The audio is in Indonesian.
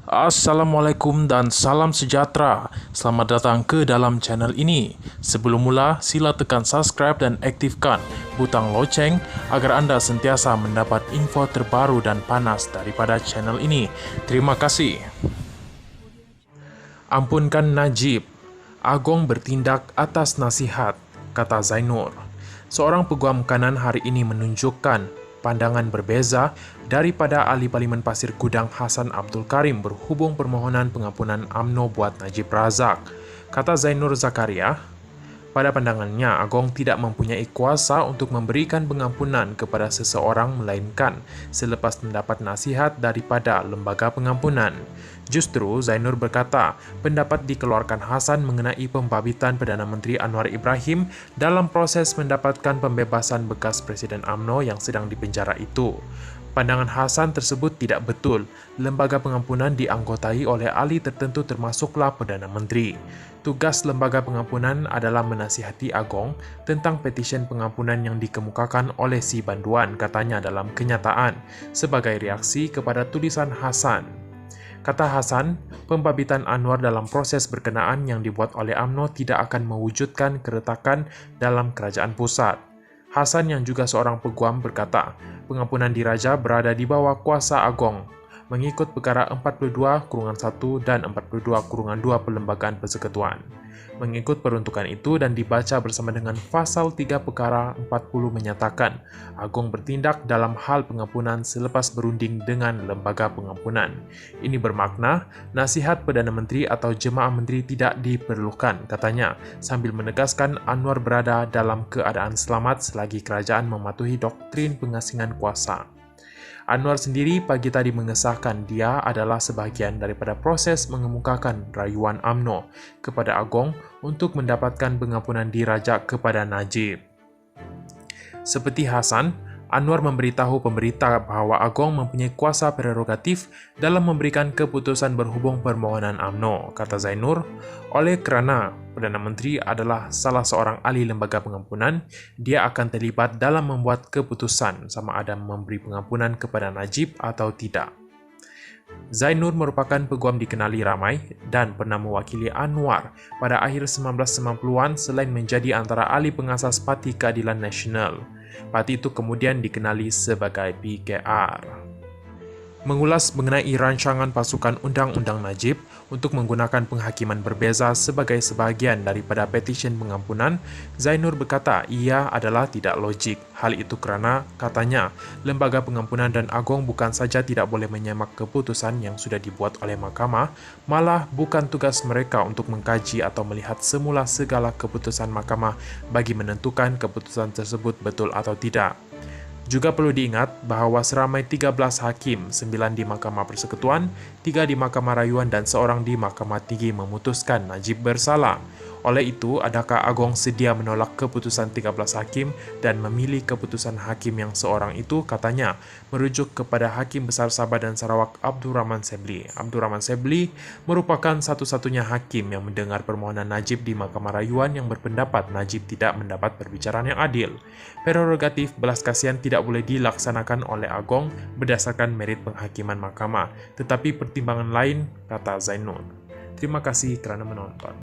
Assalamualaikum dan salam sejahtera. Selamat datang ke dalam channel ini. Sebelum mula, sila tekan subscribe dan aktifkan butang loceng agar anda sentiasa mendapat info terbaru dan panas daripada channel ini. Terima kasih. Ampunkan Najib. Agong bertindak atas nasihat, kata Zainur. Seorang peguam kanan hari ini menunjukkan pandangan berbeza daripada ahli Parlimen Pasir Gudang Hassan Abdul Karim berhubung permohonan pengampunan UMNO buat Najib Razak. Kata Zainur Zakaria, pada pandangannya Agong tidak mempunyai kuasa untuk memberikan pengampunan kepada seseorang melainkan selepas mendapat nasihat daripada lembaga pengampunan. Justru, Zainur berkata, pendapat dikeluarkan Hassan mengenai pembabitan Perdana Menteri Anwar Ibrahim dalam proses mendapatkan pembebasan bekas Presiden UMNO yang sedang dipenjara itu. Pandangan Hassan tersebut tidak betul. Lembaga pengampunan dianggotai oleh ahli tertentu termasuklah Perdana Menteri. Tugas lembaga pengampunan adalah menasihati Agong tentang petisyen pengampunan yang dikemukakan oleh si banduan, katanya dalam kenyataan, sebagai reaksi kepada tulisan Hassan. Kata Hassan, pembabitan Anwar dalam proses berkenaan yang dibuat oleh UMNO tidak akan mewujudkan keretakan dalam kerajaan pusat. Hassan yang juga seorang peguam berkata, pengampunan diraja berada di bawah kuasa Agong, mengikut perkara 42-1 dan 42-2 Perlembagaan Persekutuan. Mengikut peruntukan itu dan dibaca bersama dengan pasal 3 perkara 40 menyatakan, Agong bertindak dalam hal pengampunan selepas berunding dengan lembaga pengampunan. Ini bermakna, nasihat Perdana Menteri atau jemaah menteri tidak diperlukan, katanya, sambil menegaskan Anwar berada dalam keadaan selamat selagi kerajaan mematuhi doktrin pengasingan kuasa. Anwar sendiri pagi tadi mengesahkan dia adalah sebahagian daripada proses mengemukakan rayuan UMNO kepada Agong untuk mendapatkan pengampunan diraja kepada Najib. Seperti Hassan, Anwar memberitahu pemberita bahawa Agong mempunyai kuasa prerogatif dalam memberikan keputusan berhubung permohonan UMNO, kata Zainur. Oleh kerana Perdana Menteri adalah salah seorang ahli lembaga pengampunan, dia akan terlibat dalam membuat keputusan sama ada memberi pengampunan kepada Najib atau tidak. Zainur merupakan peguam dikenali ramai dan pernah mewakili Anwar pada akhir 1990-an selain menjadi antara ahli pengasas Parti Keadilan Nasional. Parti itu kemudian dikenali sebagai PKR. Mengulas mengenai rancangan pasukan Undang-Undang Najib untuk menggunakan penghakiman berbeza sebagai sebahagian daripada petisyen pengampunan, Zainur berkata ia adalah tidak logik. Hal itu kerana, katanya, lembaga pengampunan dan Agong bukan saja tidak boleh menyemak keputusan yang sudah dibuat oleh mahkamah, malah bukan tugas mereka untuk mengkaji atau melihat semula segala keputusan mahkamah bagi menentukan keputusan tersebut betul atau tidak. Juga perlu diingat bahawa seramai 13 hakim, 9 di Mahkamah Persekutuan, 3 di Mahkamah Rayuan dan seorang di Mahkamah Tinggi memutuskan Najib bersalah. Oleh itu, adakah Agong sedia menolak keputusan 13 hakim dan memilih keputusan hakim yang seorang itu, katanya, merujuk kepada Hakim Besar Sabah dan Sarawak Abdul Rahman Sebli. Abdul Rahman Sebli merupakan satu-satunya hakim yang mendengar permohonan Najib di Mahkamah Rayuan yang berpendapat Najib tidak mendapat perbicaraan yang adil. Prerogatif belas kasihan tidak boleh dilaksanakan oleh Agong berdasarkan merit penghakiman mahkamah, tetapi pertimbangan lain, kata Zainur. Terima kasih kerana menonton.